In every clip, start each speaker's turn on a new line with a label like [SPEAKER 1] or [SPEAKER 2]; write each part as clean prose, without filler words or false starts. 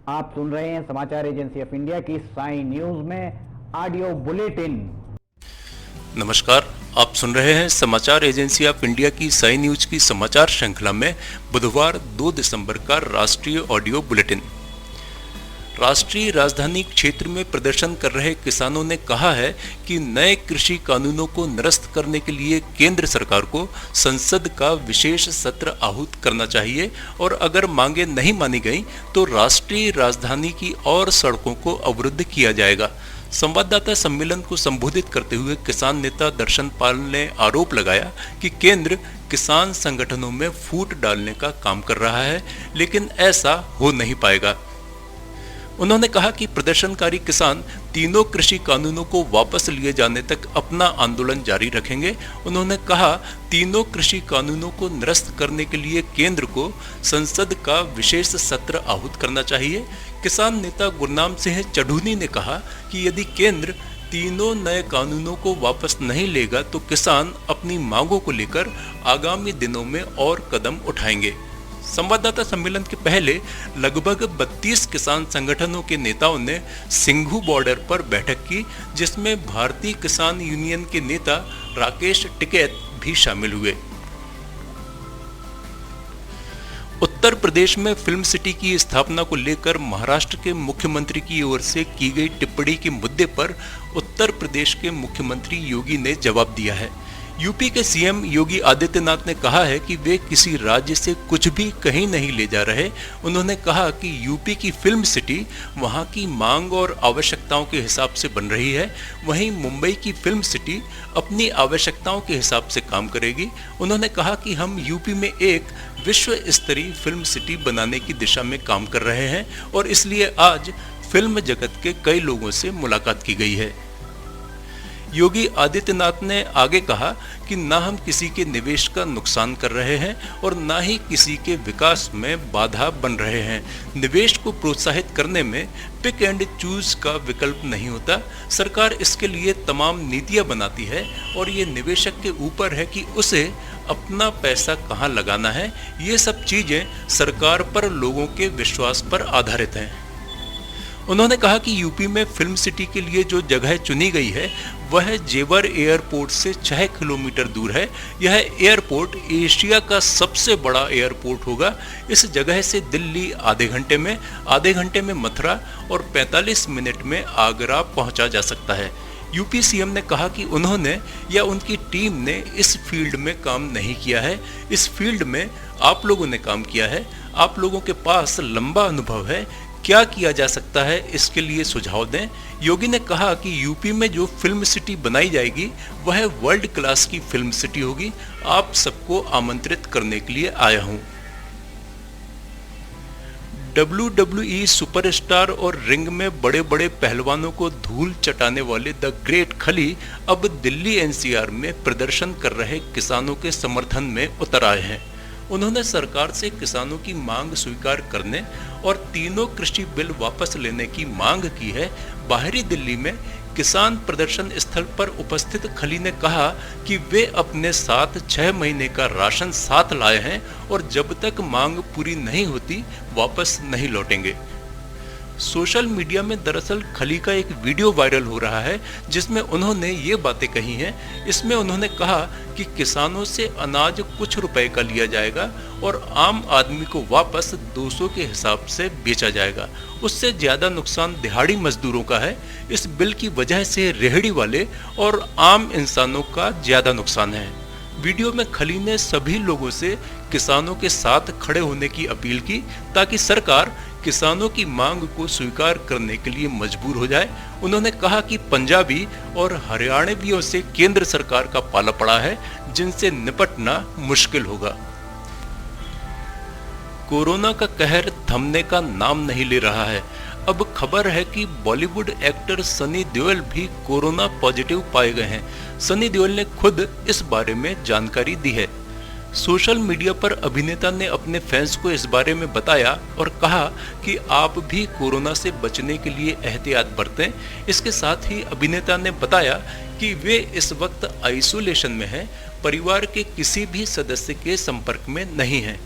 [SPEAKER 1] आप सुन रहे हैं समाचार एजेंसी ऑफ इंडिया की साई न्यूज में ऑडियो बुलेटिन।
[SPEAKER 2] नमस्कार, आप सुन रहे हैं समाचार एजेंसी ऑफ इंडिया की साई न्यूज की समाचार श्रृंखला में बुधवार 2 दिसंबर का राष्ट्रीय ऑडियो बुलेटिन। राष्ट्रीय राजधानी क्षेत्र में प्रदर्शन कर रहे किसानों ने कहा है कि नए कृषि कानूनों को निरस्त करने के लिए केंद्र सरकार को संसद का विशेष सत्र आहूत करना चाहिए और अगर मांगे नहीं मानी गई तो राष्ट्रीय राजधानी की और सड़कों को अवरुद्ध किया जाएगा। संवाददाता सम्मेलन को संबोधित करते हुए किसान नेता दर्शन पाल ने आरोप लगाया कि केंद्र किसान संगठनों में फूट डालने का काम कर रहा है, लेकिन ऐसा हो नहीं पाएगा। उन्होंने कहा कि प्रदर्शनकारी किसान तीनों कृषि कानूनों को वापस लिए जाने तक अपना आंदोलन जारी रखेंगे। उन्होंने कहा, तीनों कृषि कानूनों को निरस्त करने के लिए केंद्र को संसद का विशेष सत्र आहूत करना चाहिए। किसान नेता गुरनाम सिंह चढ़ूनी ने कहा कि यदि केंद्र तीनों नए कानूनों को वापस नहीं लेगा तो किसान अपनी मांगों को लेकर आगामी दिनों में और कदम उठाएंगे। संवाददाता सम्मेलन के पहले लगभग 32 किसान संगठनों के नेताओं ने सिंघू बॉर्डर पर बैठक की, जिसमें भारतीय किसान यूनियन के नेता राकेश टिकैत भी शामिल हुए। उत्तर प्रदेश में फिल्म सिटी की स्थापना को लेकर महाराष्ट्र के मुख्यमंत्री की ओर से की गई टिप्पणी के मुद्दे पर उत्तर प्रदेश के मुख्यमंत्री योगी ने जवाब दिया है। यूपी के सीएम योगी आदित्यनाथ ने कहा है कि वे किसी राज्य से कुछ भी कहीं नहीं ले जा रहे। उन्होंने कहा कि यूपी की फिल्म सिटी वहां की मांग और आवश्यकताओं के हिसाब से बन रही है, वहीं मुंबई की फिल्म सिटी अपनी आवश्यकताओं के हिसाब से काम करेगी। उन्होंने कहा कि हम यूपी में एक विश्व स्तरीय फिल्म सिटी बनाने की दिशा में काम कर रहे हैं और इसलिए आज फिल्म जगत के कई लोगों से मुलाकात की गई है। योगी आदित्यनाथ ने आगे कहा कि न हम किसी के निवेश का नुकसान कर रहे हैं और न ही किसी के विकास में बाधा बन रहे हैं। निवेश को प्रोत्साहित करने में पिक एंड चूज का विकल्प नहीं होता। सरकार इसके लिए तमाम नीतियां बनाती है और ये निवेशक के ऊपर है कि उसे अपना पैसा कहां लगाना है। ये सब चीजें सरकार पर लोगों के विश्वास पर आधारित हैं। उन्होंने कहा कि यूपी में फिल्म सिटी के लिए जो जगह चुनी गई है वह जेवर एयरपोर्ट से 6 किलोमीटर दूर है। यह एयरपोर्ट एशिया का सबसे बड़ा एयरपोर्ट होगा। इस जगह से दिल्ली आधे घंटे में मथुरा और 45 मिनट में आगरा पहुंचा जा सकता है। यूपी सीएम ने कहा कि उन्होंने या उनकी टीम ने इस फील्ड में काम नहीं किया है। इस फील्ड में आप लोगों ने काम किया है। आप लोगों के पास लंबा अनुभव है। क्या किया जा सकता है इसके लिए सुझाव दें। योगी ने कहा कि यूपी में जो फिल्म सिटी बनाई जाएगी वह वर्ल्ड क्लास की फिल्म सिटी होगी। आप सबको आमंत्रित करने के लिए आया हूं। WWE सुपरस्टार और रिंग में बड़े बड़े पहलवानों को धूल चटाने वाले द ग्रेट खली अब दिल्ली एनसीआर में प्रदर्शन कर रहे किसानों के समर्थन में उतर आए हैं। उन्होंने सरकार से किसानों की मांग स्वीकार करने और तीनों कृषि बिल वापस लेने की मांग की है। बाहरी दिल्ली में किसान प्रदर्शन स्थल पर उपस्थित खली ने कहा कि वे अपने साथ 6 महीने का राशन साथ लाए हैं और जब तक मांग पूरी नहीं होती वापस नहीं लौटेंगे। सोशल मीडिया में दरअसल खली का एक वीडियो वायरल हो रहा है जिसमें उन्होंने ये बातें कही हैं। इसमें उन्होंने कहा कि किसानों से अनाज कुछ रुपए का लिया जाएगा और आम आदमी को वापस 200 के हिसाब से बेचा जाएगा। उससे ज्यादा नुकसान दिहाड़ी मजदूरों का है। इस बिल की वजह से रेहड़ी वाले और आम इंसानों का ज्यादा नुकसान है। वीडियो में खली ने सभी लोगों से किसानों के साथ खड़े होने की अपील की ताकि सरकार किसानों की मांग को स्वीकार करने के लिए मजबूर हो जाए। उन्होंने कहा कि पंजाबी और हरियाणवियों से केंद्र सरकार का पाला पड़ा है, जिनसे निपटना मुश्किल होगा। कोरोना का कहर थमने का नाम नहीं ले रहा है। अब खबर है कि बॉलीवुड एक्टर सनी देओल भी कोरोना पॉजिटिव पाए गए हैं। सनी देओल ने खुद इस बारे में जानकारी दी है। सोशल मीडिया पर अभिनेता ने अपने फैंस को इस बारे में बताया और कहा कि आप भी कोरोना से बचने के लिए एहतियात बरतें। इसके साथ ही अभिनेता ने बताया कि वे इस वक्त आइसोलेशन में हैं, परिवार के किसी भी सदस्य के संपर्क में नहीं हैं।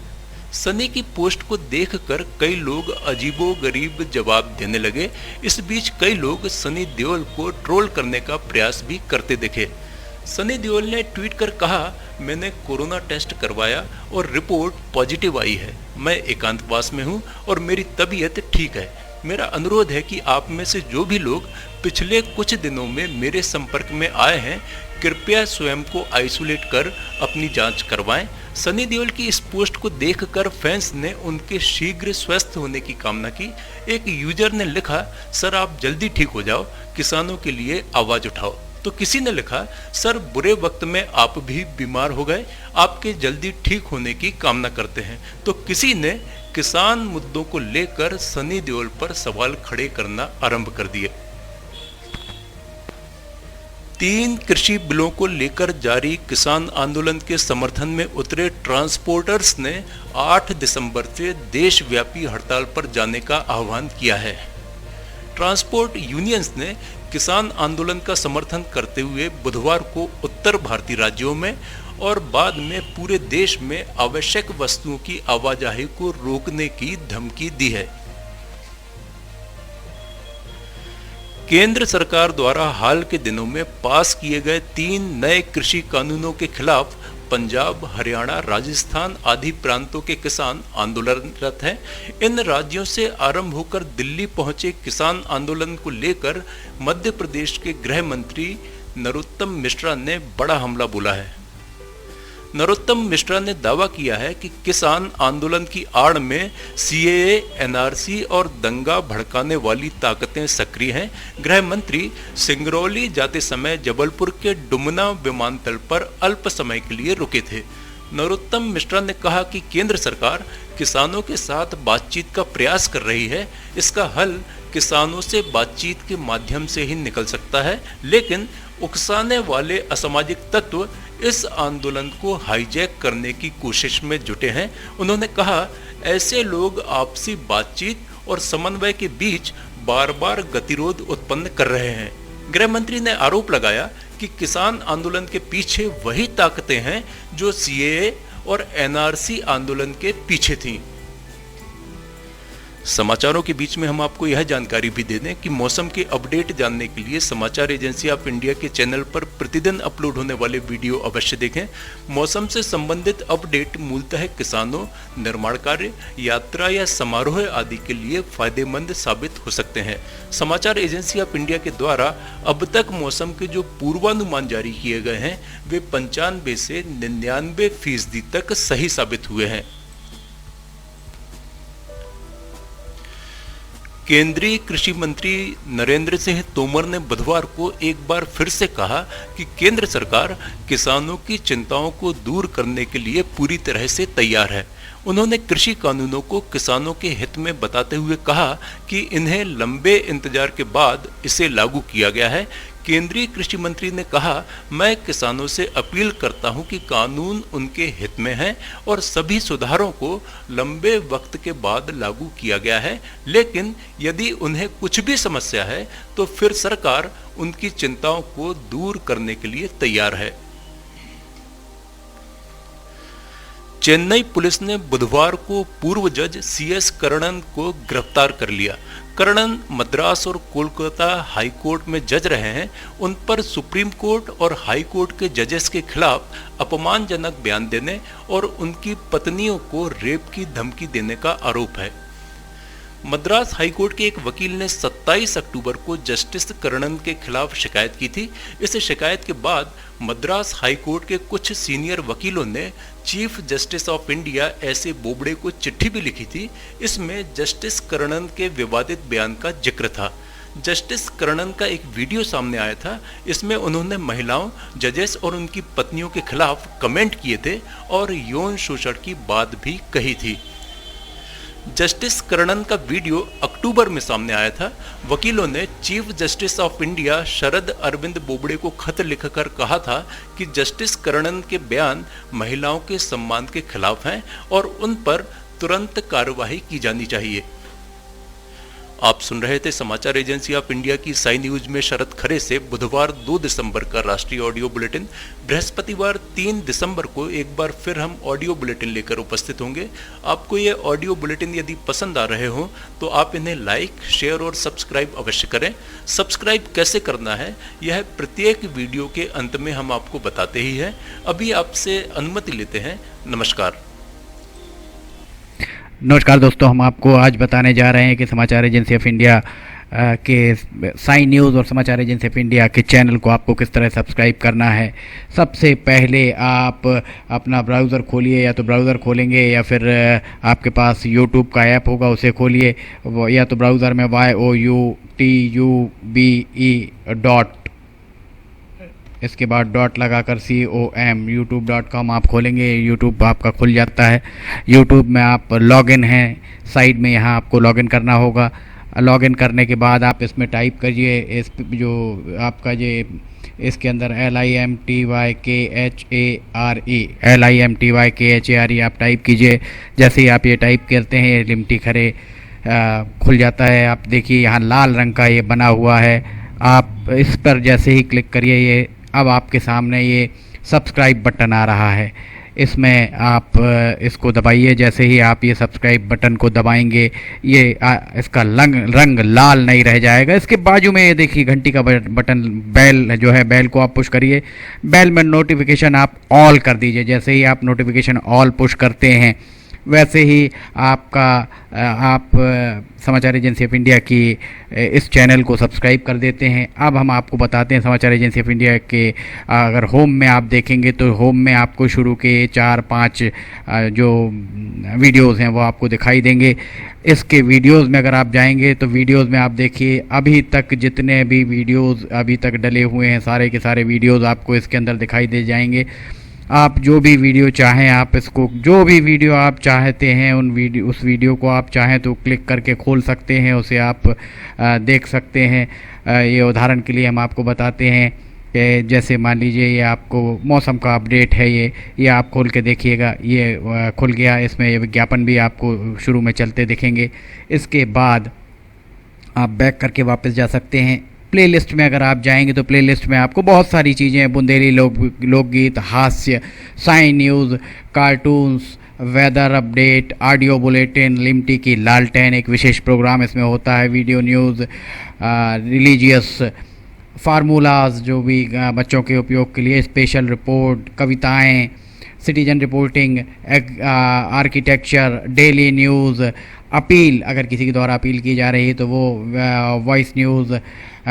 [SPEAKER 2] सनी की पोस्ट को देखकर कई लोग अजीबोगरीब जवाब देने लगे। इस बीच कई लोग सनी देओल को ट्रोल करने का प्रयास भी करते दिखे। सनी देओल ने ट्वीट कर कहा, मैंने कोरोना टेस्ट करवाया और रिपोर्ट पॉजिटिव आई है। मैं एकांतवास में हूं और मेरी तबीयत ठीक है। मेरा अनुरोध है कि आप में से जो भी लोग पिछले कुछ दिनों में मेरे संपर्क में आए हैं, कृपया स्वयं को आइसोलेट कर अपनी जांच करवाएं। सनी देओल की इस पोस्ट को देखकर फैंस ने उनके शीघ्र स्वस्थ होने की कामना की। एक यूजर ने लिखा, सर आप जल्दी ठीक हो जाओ, किसानों के लिए आवाज उठाओ। तो किसी ने लिखा, सर बुरे वक्त में आप भी बीमार हो गए, आपके जल्दी ठीक होने की कामना करते हैं। तो किसी ने किसान मुद्दों को लेकर सनी देओल पर सवाल खड़े करना आरंभ कर दिए। 3 कृषि बिलों को लेकर जारी किसान आंदोलन के समर्थन में उतरे ट्रांसपोर्टर्स ने 8 दिसंबर से देशव्यापी हड़ताल पर जाने का आह्वान किया है। ट्रांसपोर्ट यूनियंस ने किसान आंदोलन का समर्थन करते हुए बुधवार को उत्तर भारतीय राज्यों में और बाद में पूरे देश में आवश्यक वस्तुओं की आवाजाही को रोकने की धमकी दी है। केंद्र सरकार द्वारा हाल के दिनों में पास किए गए 3 नए कृषि कानूनों के खिलाफ पंजाब, हरियाणा, राजस्थान आदि प्रांतों के किसान आंदोलनरत हैं। इन राज्यों से आरंभ होकर दिल्ली पहुंचे किसान आंदोलन को लेकर मध्य प्रदेश के गृह मंत्री नरोत्तम मिश्रा ने बड़ा हमला बोला है। नरोत्तम मिश्रा ने दावा किया है कि किसान आंदोलन की आड़ में सीएए, एनआरसी और दंगा भड़काने वाली ताकतें सक्रिय हैं। गृह मंत्री सिंगरौली जाते समय जबलपुर के डुमना विमानतल पर अल्प समय के लिए रुके थे। नरोत्तम मिश्रा ने कहा कि केंद्र सरकार किसानों के साथ बातचीत का प्रयास कर रही है। इसका हल किसानों से बातचीत के माध्यम से ही निकल सकता है, लेकिन उकसाने वाले असामाजिक तत्व इस आंदोलन को हाईजैक करने की कोशिश में जुटे हैं। उन्होंने कहा, ऐसे लोग आपसी बातचीत और समन्वय के बीच बार बार गतिरोध उत्पन्न कर रहे हैं। गृह मंत्री ने आरोप लगाया कि किसान आंदोलन के पीछे वही ताकतें हैं जो सीएए और एनआरसी आंदोलन के पीछे थीं। समाचारों के बीच में हम आपको यह जानकारी भी दे दें कि मौसम के अपडेट जानने के लिए समाचार एजेंसी ऑफ इंडिया के चैनल पर प्रतिदिन अपलोड होने वाले वीडियो अवश्य देखें। मौसम से संबंधित अपडेट मूलतः किसानों, निर्माण कार्य, यात्रा या समारोह आदि के लिए फायदेमंद साबित हो सकते हैं। समाचार एजेंसी ऑफ इंडिया के द्वारा अब तक मौसम के जो पूर्वानुमान जारी किए गए हैं वे 95 से 99% तक सही साबित हुए हैं। केंद्रीय कृषि मंत्री नरेंद्र सिंह तोमर ने बुधवार को एक बार फिर से कहा कि केंद्र सरकार किसानों की चिंताओं को दूर करने के लिए पूरी तरह से तैयार है। उन्होंने कृषि कानूनों को किसानों के हित में बताते हुए कहा कि इन्हें लंबे इंतजार के बाद इसे लागू किया गया है। केंद्रीय कृषि मंत्री ने कहा, मैं किसानों से अपील करता हूं कि कानून उनके हित में है और सभी सुधारों को लंबे वक्त के बाद लागू किया गया है, लेकिन यदि उन्हें कुछ भी समस्या है तो फिर सरकार उनकी चिंताओं को दूर करने के लिए तैयार है। चेन्नई पुलिस ने बुधवार को पूर्व जज सीएस कर्णन को गिरफ्तार कर लिया। कर्णन मद्रास और कोलकाता हाई कोर्ट में जज रहे हैं। उन पर सुप्रीम कोर्ट और हाई कोर्ट के जजेस के खिलाफ अपमानजनक बयान देने और उनकी पत्नियों को रेप की धमकी देने का आरोप है। मद्रास हाईकोर्ट के एक वकील ने 27 अक्टूबर को जस्टिस कर्णन के खिलाफ शिकायत की थी। इस शिकायत के बाद मद्रास हाईकोर्ट के कुछ सीनियर वकीलों ने चीफ जस्टिस ऑफ इंडिया ऐसे बोबड़े को चिट्ठी भी लिखी थी। इसमें जस्टिस कर्णन के विवादित बयान का जिक्र था। जस्टिस कर्णन का एक वीडियो सामने आया था। इसमें उन्होंने महिलाओं, जजेस और उनकी पत्नियों के खिलाफ कमेंट किए थे और यौन शोषण की बात भी कही थी। जस्टिस कर्णन का वीडियो अक्टूबर में सामने आया था। वकीलों ने chief justice of India Sharad Arvind Bobde को खत लिखकर कहा था कि जस्टिस कर्णन के बयान महिलाओं के सम्मान के खिलाफ हैं और उन पर तुरंत कार्रवाई की जानी चाहिए। आप सुन रहे थे समाचार एजेंसी ऑफ इंडिया की साई न्यूज में शरद खरे से बुधवार 2 दिसंबर का राष्ट्रीय ऑडियो बुलेटिन। बृहस्पतिवार 3 दिसंबर को एक बार फिर हम ऑडियो बुलेटिन लेकर उपस्थित होंगे। आपको ये ऑडियो बुलेटिन यदि पसंद आ रहे हो तो आप इन्हें लाइक, शेयर और सब्सक्राइब अवश्य करें। सब्सक्राइब कैसे करना है यह प्रत्येक वीडियो के अंत में हम आपको बताते ही हैं। अभी आपसे अनुमति लेते हैं। नमस्कार
[SPEAKER 1] दोस्तों, हम आपको आज बताने जा रहे हैं कि समाचार एजेंसी ऑफ इंडिया के साई न्यूज़ और समाचार एजेंसी ऑफ इंडिया के चैनल को आपको किस तरह सब्सक्राइब करना है। सबसे पहले आप अपना ब्राउज़र खोलिए, या तो ब्राउज़र खोलेंगे या फिर आपके पास यूट्यूब का ऐप होगा उसे खोलिए, या तो ब्राउज़र में youtube इसके बाद डॉट लगाकर com youtube.com आप खोलेंगे। यूट्यूब आपका खुल जाता है। यूट्यूब में आप लॉगिन हैं, साइड में यहाँ आपको लॉगिन करना होगा। लॉगिन करने के बाद आप इसमें टाइप करिए, इस जो आपका ये इसके अंदर LIMTYKHARE आप टाइप कीजिए। जैसे ही आप ये टाइप करते हैं लिमटी खरे खुल जाता है। आप देखिए यहाँ लाल रंग का ये बना हुआ है, आप इस पर जैसे ही क्लिक करिए ये अब आपके सामने ये सब्सक्राइब बटन आ रहा है। इसमें आप इसको दबाइए। जैसे ही आप ये सब्सक्राइब बटन को दबाएंगे ये इसका रंग लाल नहीं रह जाएगा। इसके बाजू में ये देखिए घंटी का बटन, बेल जो है, बेल को आप पुश करिए। बेल में नोटिफिकेशन आप ऑल कर दीजिए। जैसे ही आप नोटिफिकेशन ऑल पुश करते हैं वैसे ही आप समाचार एजेंसी ऑफ इंडिया की इस चैनल को सब्सक्राइब कर देते हैं। अब हम आपको बताते हैं समाचार एजेंसी ऑफ इंडिया के अगर होम में आप देखेंगे तो होम में आपको शुरू के 4-5 जो वीडियोस हैं वो आपको दिखाई देंगे। इसके वीडियोस में अगर आप जाएंगे तो वीडियोस में आप देखिए अभी तक जितने भी वीडियोस अभी तक डले हुए हैं सारे के सारे वीडियोस आपको इसके अंदर दिखाई दे जाएंगे। आप जो भी वीडियो चाहें, आप इसको जो भी वीडियो आप चाहते हैं उस वीडियो को आप चाहें तो क्लिक करके खोल सकते हैं, उसे आप देख सकते हैं। ये उदाहरण के लिए हम आपको बताते हैं कि जैसे मान लीजिए ये आपको मौसम का अपडेट है, ये आप खोल के देखिएगा, ये खुल गया। इसमें ये विज्ञापन भी आपको शुरू में चलते दिखेंगे। इसके बाद आप बैक करके वापस जा सकते हैं। प्लेलिस्ट में अगर आप जाएंगे तो प्लेलिस्ट में आपको बहुत सारी चीज़ें, बुंदेली लोकगीत, हास्य, Sai news, cartoons, weather update, audio bulletin, Limty की लालटेन एक विशेष प्रोग्राम इसमें होता है, वीडियो न्यूज़, रिलीजियस फार्मूलाज जो भी बच्चों के उपयोग के लिए, स्पेशल रिपोर्ट, कविताएं, citizen reporting, architecture, daily news, appeal अगर किसी के द्वारा अपील की जा रही है तो वो वॉइस न्यूज़,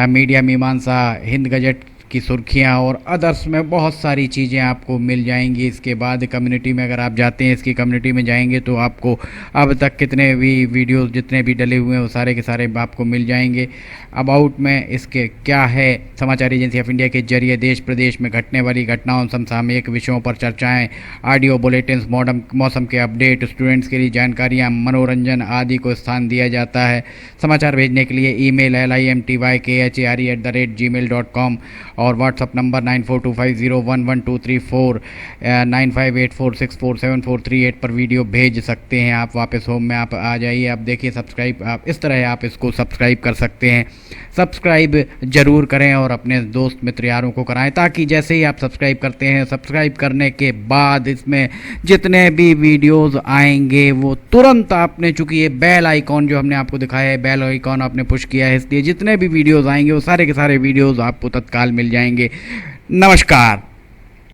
[SPEAKER 1] मीडिया मीमांसा, हिंद गजट की सुर्खियां और अदर्स में बहुत सारी चीज़ें आपको मिल जाएंगी। इसके बाद कम्युनिटी में अगर आप जाते हैं, इसकी कम्युनिटी में जाएंगे तो आपको अब तक कितने भी वीडियोस जितने भी डले हुए हैं वो सारे के सारे आपको मिल जाएंगे। अबाउट में इसके क्या है, समाचार एजेंसी ऑफ इंडिया के जरिए देश प्रदेश में घटने वाली घटनाओं, समसामयिक विषयों पर चर्चाएँ, ऑडियो बुलेटिन्स, मौसम के अपडेट, स्टूडेंट्स के लिए जानकारियाँ, मनोरंजन आदि को स्थान दिया जाता है। समाचार भेजने के लिए ईमेल LIMTYKHARE@gmail.com और व्हाट्सअप नंबर 9425011234 9584647438 पर वीडियो भेज सकते हैं। आप वापस होम में आप आ जाइए, आप देखिए सब्सक्राइब, आप इस तरह आप इसको सब्सक्राइब कर सकते हैं। सब्सक्राइब ज़रूर करें और अपने दोस्त मित्र यारों को कराएं, ताकि जैसे ही आप सब्सक्राइब करते हैं, सब्सक्राइब करने के बाद इसमें जितने भी वीडियोज़ आएंगे वो तुरंत आपने, चूँकि ये बेल आइकॉन जो हमने आपको दिखाया है, बेल आइकॉन आपने पुश किया है, इसलिए जितने भी वीडियोज़ आएंगे वो सारे के सारे वीडियोज़ आपको तत्काल मिल जाएंगे। नमस्कार।